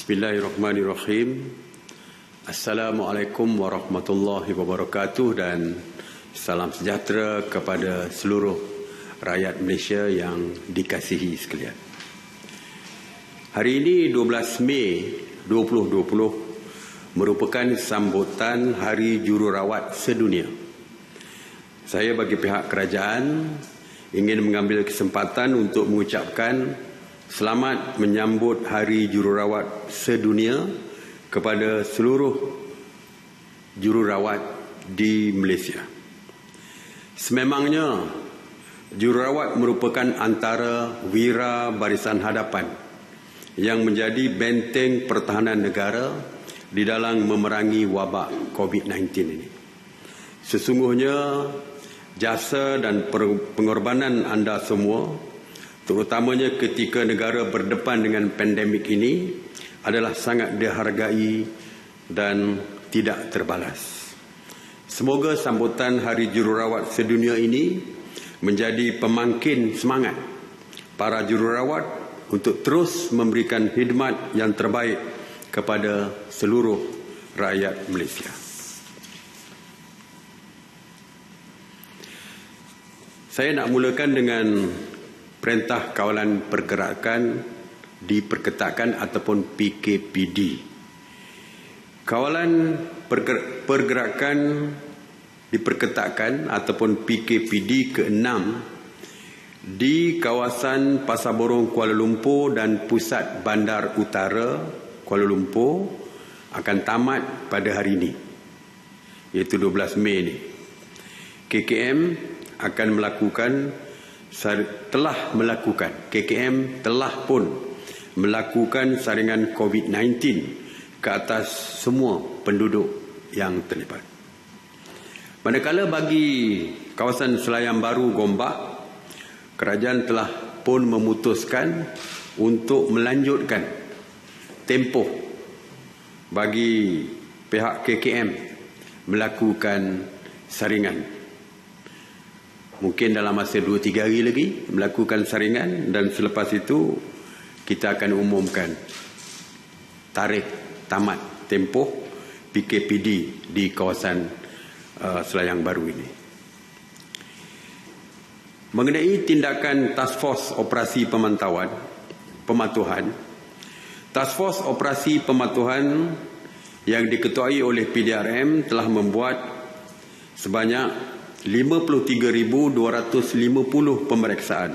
Bismillahirrahmanirrahim. Assalamualaikum warahmatullahi wabarakatuh dan salam sejahtera kepada seluruh rakyat Malaysia yang dikasihi sekalian. Hari ini 12 Mei 2020 merupakan sambutan Hari Jururawat Sedunia. Saya bagi pihak kerajaan ingin mengambil kesempatan untuk mengucapkan selamat menyambut Hari Jururawat Sedunia kepada seluruh jururawat di Malaysia. Sememangnya, jururawat merupakan antara wira barisan hadapan yang menjadi benteng pertahanan negara di dalam memerangi wabak COVID-19 ini. Sesungguhnya, jasa dan pengorbanan anda semua, terutamanya ketika negara berdepan dengan pandemik ini, adalah sangat dihargai dan tidak terbalas. Semoga sambutan Hari Jururawat Sedunia ini menjadi pemangkin semangat para jururawat untuk terus memberikan khidmat yang terbaik kepada seluruh rakyat Malaysia. Saya nak mulakan dengan Perintah Kawalan Pergerakan diperketatkan ataupun PKPD. Kawalan Pergerakan diperketatkan ataupun PKPD ke-6 di kawasan Pasar Borong Kuala Lumpur dan Pusat Bandar Utara Kuala Lumpur akan tamat pada hari ini, iaitu 12 Mei ini. KKM akan KKM telah pun melakukan saringan COVID-19 ke atas semua penduduk yang terlibat. Manakala bagi kawasan Selayang Baru Gombak, kerajaan telah pun memutuskan untuk melanjutkan tempoh bagi pihak KKM melakukan saringan. Mungkin dalam masa 2-3 hari lagi melakukan saringan, dan selepas itu kita akan umumkan tarikh tamat tempoh PKPD di kawasan Selayang Baru ini. Mengenai tindakan Task Force Operasi Pematuhan, Task Force Operasi Pematuhan yang diketuai oleh PDRM telah membuat sebanyak 53,250 pemeriksaan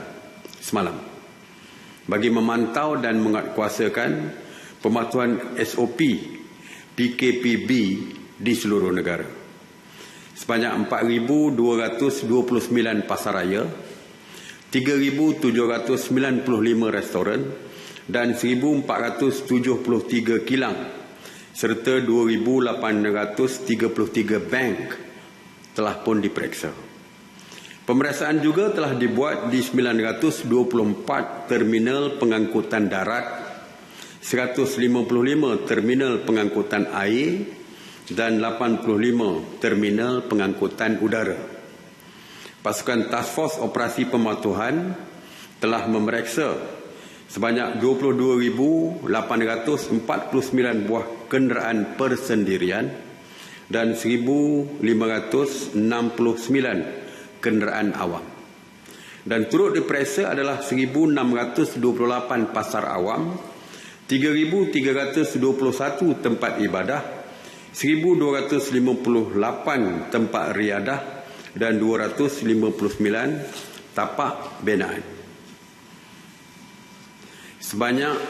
semalam bagi memantau dan menguatkuasakan pematuhan SOP PKPB di seluruh negara. Sebanyak 4,229 pasaraya, 3,795 restoran dan 1,473 kilang serta 2,833 bank telah pun diperiksa. Pemeriksaan juga telah dibuat di 924 terminal pengangkutan darat, 155 terminal pengangkutan air dan 85 terminal pengangkutan udara. Pasukan Task Force Operasi Pematuhan telah memeriksa sebanyak 22,849 buah kenderaan persendirian dan 1,569 kenderaan awam. Dan turut diperiksa adalah 1,628 pasar awam, 3,321 tempat ibadah, 1,258 tempat riadah dan 259 tapak binaan. Sebanyak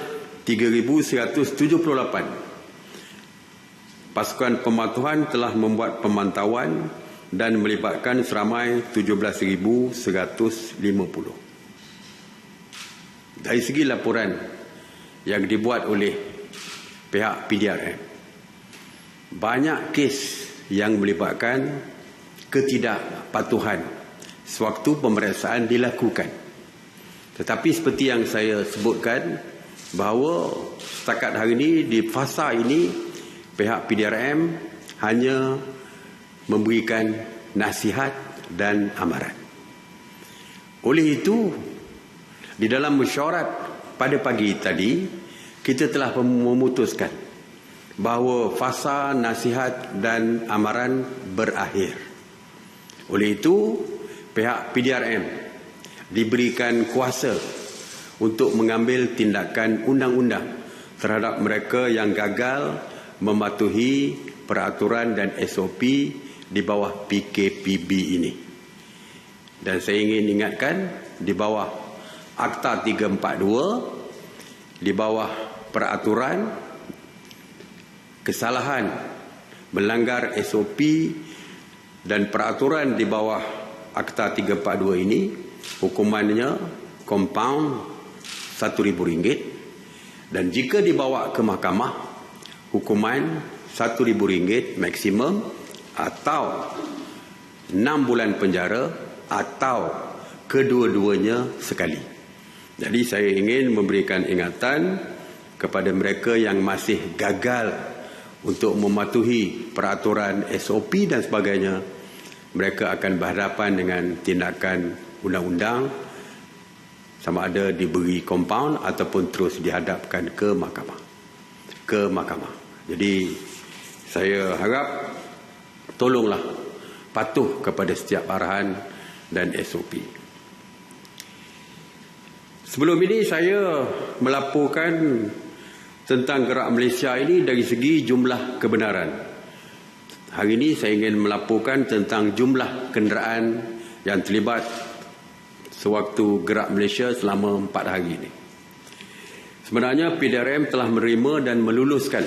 3,178 pasukan pematuhan telah membuat pemantauan dan melibatkan seramai 17,150. Dari segi laporan yang dibuat oleh pihak PDRM, banyak kes yang melibatkan ketidakpatuhan sewaktu pemeriksaan dilakukan. Tetapi seperti yang saya sebutkan, bahawa setakat hari ini di fasa ini pihak PDRM hanya memberikan nasihat dan amaran. Oleh itu, di dalam mesyuarat pada pagi tadi, kita telah memutuskan bahawa fasa nasihat dan amaran berakhir. Oleh itu, pihak PDRM diberikan kuasa untuk mengambil tindakan undang-undang terhadap mereka yang gagal mematuhi peraturan dan SOP di bawah PKPB ini. Dan saya ingin ingatkan, di bawah Akta 342, di bawah peraturan kesalahan melanggar SOP dan peraturan di bawah Akta 342 ini, hukumannya compound RM1,000, dan jika dibawa ke mahkamah, hukuman RM1,000 maksimum atau 6 bulan penjara atau kedua-duanya sekali. Jadi saya ingin memberikan ingatan kepada mereka yang masih gagal untuk mematuhi peraturan SOP dan sebagainya. Mereka akan berhadapan dengan tindakan undang-undang, sama ada diberi compound ataupun terus dihadapkan ke mahkamah. Jadi saya harap tolonglah patuh kepada setiap arahan dan SOP. Sebelum ini saya melaporkan tentang Gerak Malaysia ini dari segi jumlah kebenaran. Hari ini saya ingin melaporkan tentang jumlah kenderaan yang terlibat sewaktu Gerak Malaysia selama 4 hari ini. Sebenarnya PDRM telah menerima dan meluluskan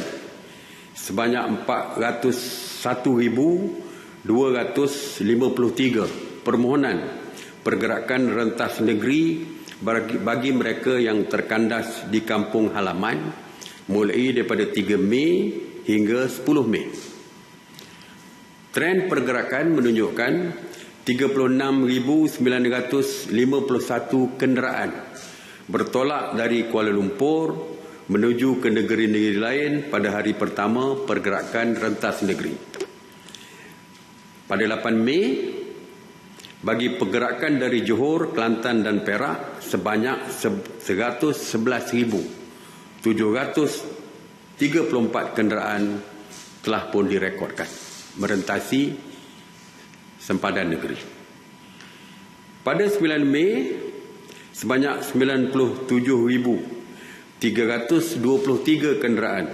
sebanyak 401,253 permohonan pergerakan rentas negeri bagi mereka yang terkandas di kampung halaman mulai daripada 3 Mei hingga 10 Mei. Trend pergerakan menunjukkan 36,951 kenderaan bertolak dari Kuala Lumpur menuju ke negeri-negeri lain pada hari pertama pergerakan rentas negeri. Pada 8 Mei, bagi pergerakan dari Johor, Kelantan dan Perak sebanyak 111,734 kenderaan telah pun direkodkan merentasi sempadan negeri. Pada 9 Mei, sebanyak 97,323 kenderaan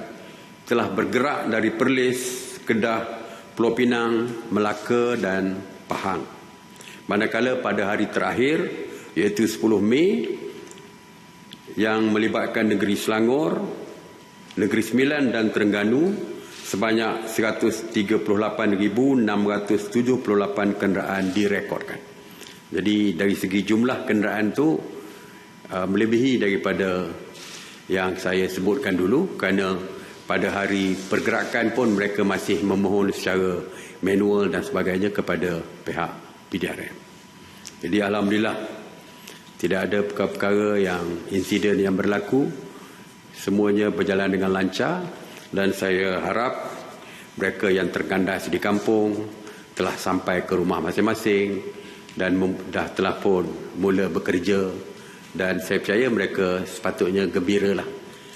telah bergerak dari Perlis, Kedah, Pulau Pinang, Melaka dan Pahang. Manakala pada hari terakhir, iaitu 10 Mei, yang melibatkan negeri Selangor, Negeri Sembilan dan Terengganu, sebanyak 138,678 kenderaan direkodkan. Jadi dari segi jumlah kenderaan itu melebihi daripada yang saya sebutkan dulu, kerana pada hari pergerakan pun mereka masih memohon secara manual dan sebagainya kepada pihak PDRM. Jadi alhamdulillah tidak ada perkara-perkara yang insiden yang berlaku, semuanya berjalan dengan lancar, dan saya harap mereka yang terkandas di kampung telah sampai ke rumah masing-masing dan telah pun mula bekerja, dan saya percaya mereka sepatutnya gembiralah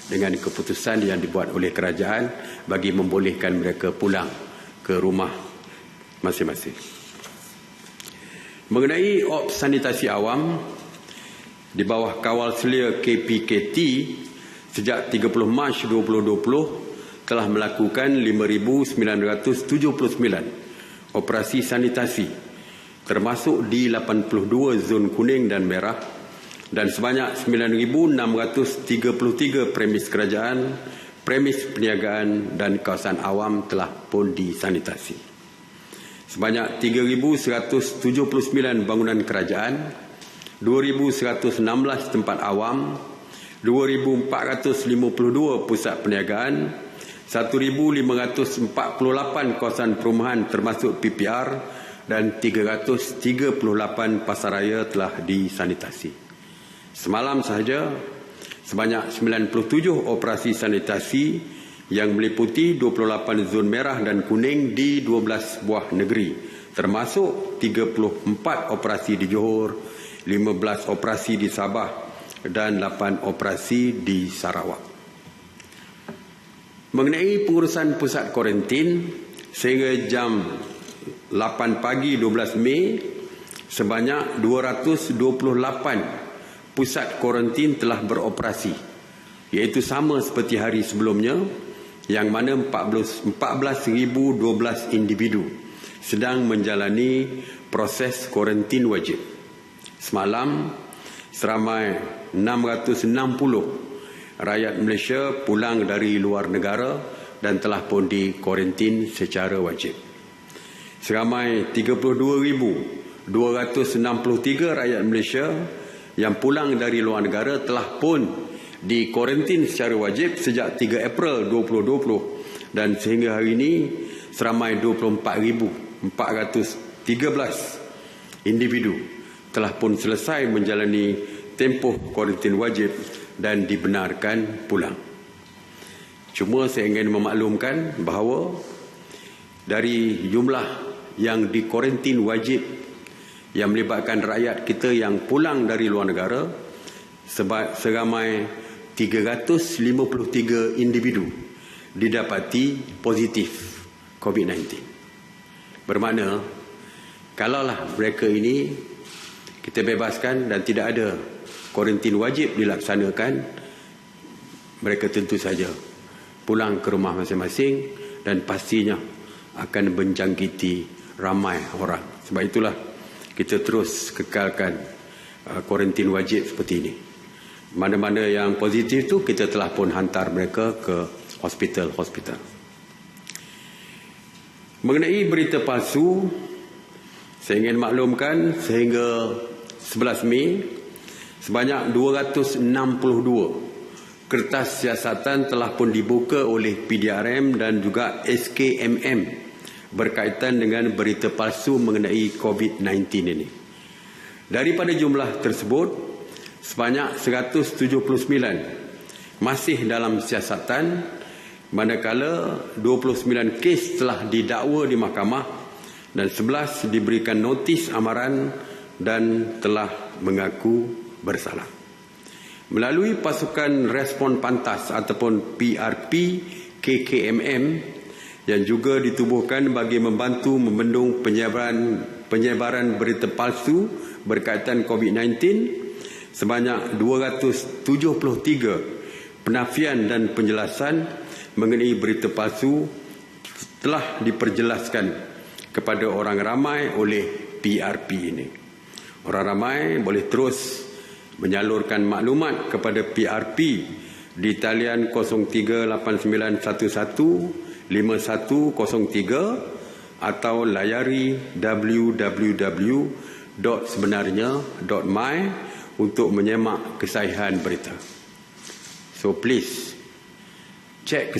dengan keputusan yang dibuat oleh kerajaan bagi membolehkan mereka pulang ke rumah masing-masing. Mengenai ops sanitasi awam di bawah kawal selia KPKT, sejak 30 Mac 2020 telah melakukan 5,979 operasi sanitasi, termasuk di 82 zon kuning dan merah, dan sebanyak 9,633 premis kerajaan, premis perniagaan dan kawasan awam telah pun disanitasi. Sebanyak 3,179 bangunan kerajaan, 2,116 tempat awam, 2,452 pusat perniagaan, 1,548 kawasan perumahan termasuk PPR dan 338 pasaraya telah disanitasi. Semalam sahaja sebanyak 97 operasi sanitasi yang meliputi 28 zon merah dan kuning di 12 buah negeri, termasuk 34 operasi di Johor, 15 operasi di Sabah dan 8 operasi di Sarawak. Mengenai pengurusan pusat kuarantin, sehingga jam 8 pagi 12 Mei, sebanyak 228 pusat kuarantin telah beroperasi, iaitu sama seperti hari sebelumnya, yang mana 14,012 individu sedang menjalani proses kuarantin wajib. Semalam, seramai 660 rakyat Malaysia pulang dari luar negara dan telah pun dikuarantin secara wajib. Seramai 32,263 rakyat Malaysia yang pulang dari luar negara telah pun dikuarantin secara wajib sejak 3 April 2020, dan sehingga hari ini seramai 24,413 individu telah pun selesai menjalani tempoh kuarantin wajib dan dibenarkan pulang. Cuma saya ingin memaklumkan bahawa dari jumlah yang dikuarantin wajib yang melibatkan rakyat kita yang pulang dari luar negara, seramai 353 individu didapati positif COVID-19. Bermakna, kalaulah mereka ini kita bebaskan dan tidak ada kuarantin wajib dilaksanakan, mereka tentu saja pulang ke rumah masing-masing dan pastinya akan menjangkiti ramai orang. Sebab itulah kita terus kekalkan kuarantin wajib seperti ini. Mana-mana yang positif tu kita telah pun hantar mereka ke hospital-hospital. Mengenai berita palsu, saya ingin maklumkan sehingga 11 Mei, sebanyak 262 kertas siasatan telah pun dibuka oleh PDRM dan juga SKMM berkaitan dengan berita palsu mengenai COVID-19 ini. Daripada jumlah tersebut, sebanyak 179 masih dalam siasatan, manakala 29 kes telah didakwa di mahkamah dan 11 diberikan notis amaran dan telah mengaku bersalah. Melalui pasukan respon pantas ataupun PRP KKMM yang juga ditubuhkan bagi membantu membendung penyebaran berita palsu berkaitan COVID-19, sebanyak 273 penafian dan penjelasan mengenai berita palsu telah diperjelaskan kepada orang ramai oleh PRP ini. Orang ramai boleh terus menyalurkan maklumat kepada PRP di talian 0389115103 atau layari www.sebenarnya.my untuk menyemak kesahihan berita. So please cek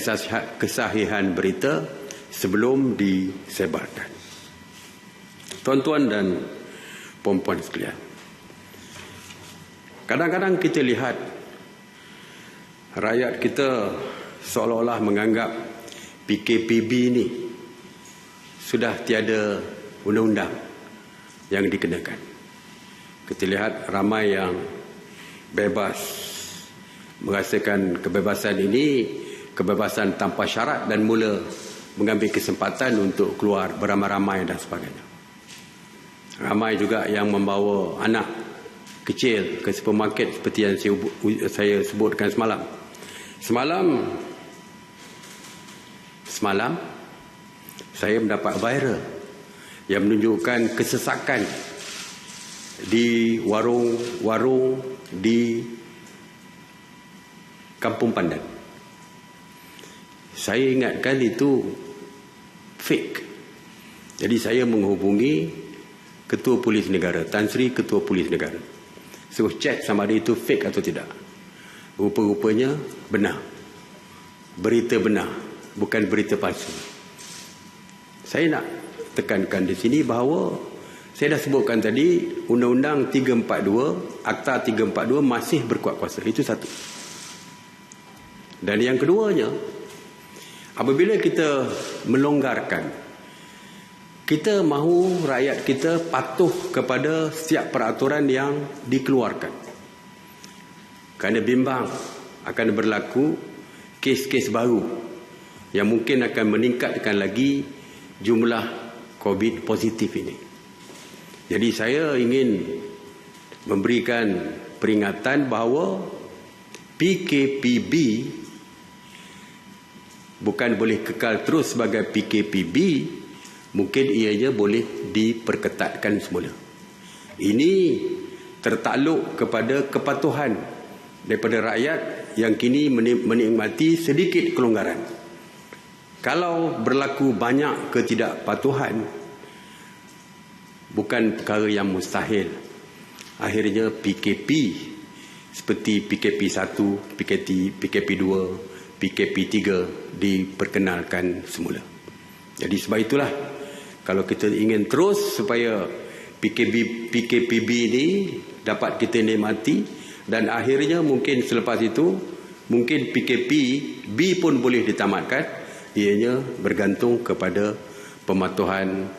kesahihan berita sebelum disebarkan. Tuan-tuan dan puan-puan sekalian, kadang-kadang kita lihat rakyat kita seolah-olah menganggap PKPB ini sudah tiada undang-undang yang dikenakan. Kita lihat ramai yang bebas merasakan kebebasan ini, kebebasan tanpa syarat, dan mula mengambil kesempatan untuk keluar beramai-ramai dan sebagainya. Ramai juga yang membawa anak kecil ke supermarket seperti yang saya sebutkan semalam. Semalam saya mendapat viral yang menunjukkan kesesakan di warung-warung di Kampung Pandan. Saya ingatkan itu fake. Jadi saya menghubungi Ketua Polis Negara, Tan Sri Ketua Polis Negara, suruh cek sama ada itu fake atau tidak. Rupa-rupanya benar. Berita benar, bukan berita palsu. Saya nak tekankan di sini bahawa saya dah sebutkan tadi, Undang-Undang 342, Akta 342 masih berkuat kuasa. Itu satu. Dan yang keduanya, apabila kita melonggarkan, kita mahu rakyat kita patuh kepada setiap peraturan yang dikeluarkan. Kerana bimbang akan berlaku kes-kes baru yang mungkin akan meningkatkan lagi jumlah COVID positif ini. Jadi saya ingin memberikan peringatan bahawa PKPB bukan boleh kekal terus sebagai PKPB, mungkin ianya boleh diperketatkan semula. Ini tertakluk kepada kepatuhan daripada rakyat yang kini menikmati sedikit kelonggaran. Kalau berlaku banyak ketidakpatuhan, bukan perkara yang mustahil. Akhirnya PKP seperti PKP 1, PKP 2, PKP 3 diperkenalkan semula. Jadi sebab itulah kalau kita ingin terus supaya PKPB ini dapat kita nikmati, dan akhirnya mungkin selepas itu mungkin PKP B pun boleh ditamatkan, ianya bergantung kepada pematuhan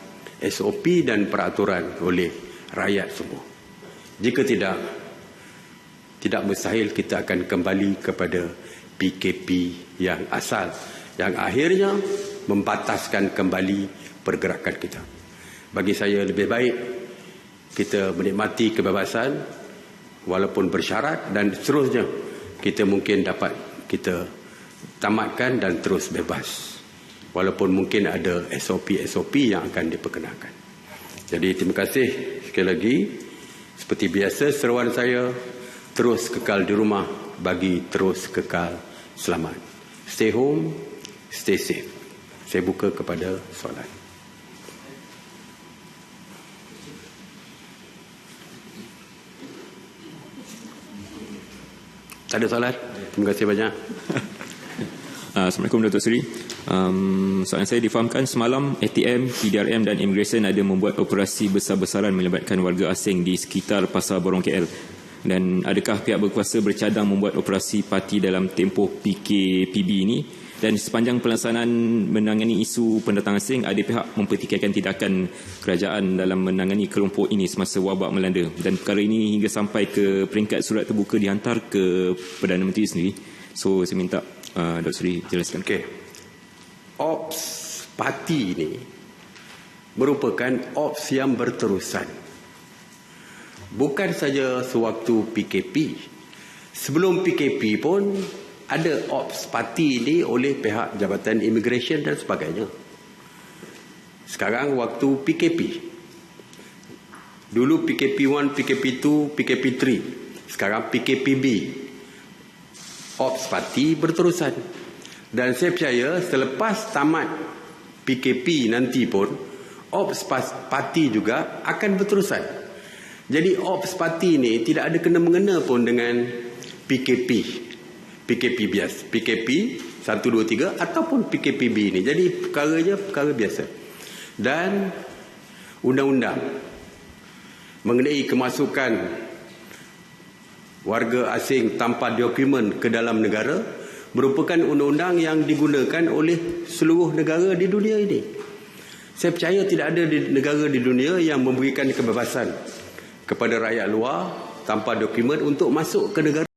SOP dan peraturan oleh rakyat semua. Jika tidak mustahil kita akan kembali kepada PKP yang asal, yang akhirnya membataskan kembali pergerakan kita. Bagi saya lebih baik kita menikmati kebebasan walaupun bersyarat, dan seterusnya kita mungkin dapat kita tamatkan dan terus bebas, walaupun mungkin ada SOP yang akan diperkenalkan. Jadi terima kasih sekali lagi. Seperti biasa seruan saya, terus kekal di rumah bagi terus kekal selamat. Stay home, stay safe. Saya buka kepada soalan. Tak ada soalan? Terima kasih banyak. Assalamualaikum Datuk Seri. Soalan saya, difahamkan semalam ATM, PDRM dan Immigration ada membuat operasi besar-besaran melibatkan warga asing di sekitar Pasar Borong KL. Dan adakah pihak berkuasa bercadang membuat operasi parti dalam tempoh PKPB ini? Dan sepanjang pelaksanaan menangani isu pendatang asing, ada pihak mempertikaikan tindakan kerajaan dalam menangani kelompok ini semasa wabak melanda. Dan perkara ini hingga sampai ke peringkat surat terbuka dihantar ke Perdana Menteri sendiri. So saya minta Dr. Seri jelaskan. Okey. Ops parti ini merupakan ops yang berterusan. Bukan saja sewaktu PKP. Sebelum PKP pun ada ops parti ini oleh pihak Jabatan Immigration dan sebagainya. Sekarang waktu PKP. Dulu PKP 1, PKP 2, PKP 3. Sekarang PKPB. Ops parti berterusan. Dan saya percaya selepas tamat PKP nanti pun, ops parti juga akan berterusan. Jadi ops parti ini tidak ada kena-mengena pun dengan PKP. PKP biasa, PKP 1, 2, 3 ataupun PKPB ini. Jadi perkara biasa. Dan undang-undang mengenai kemasukan warga asing tanpa dokumen ke dalam negara merupakan undang-undang yang digunakan oleh seluruh negara di dunia ini. Saya percaya tidak ada negara di dunia yang memberikan kebebasan kepada rakyat luar tanpa dokumen untuk masuk ke negara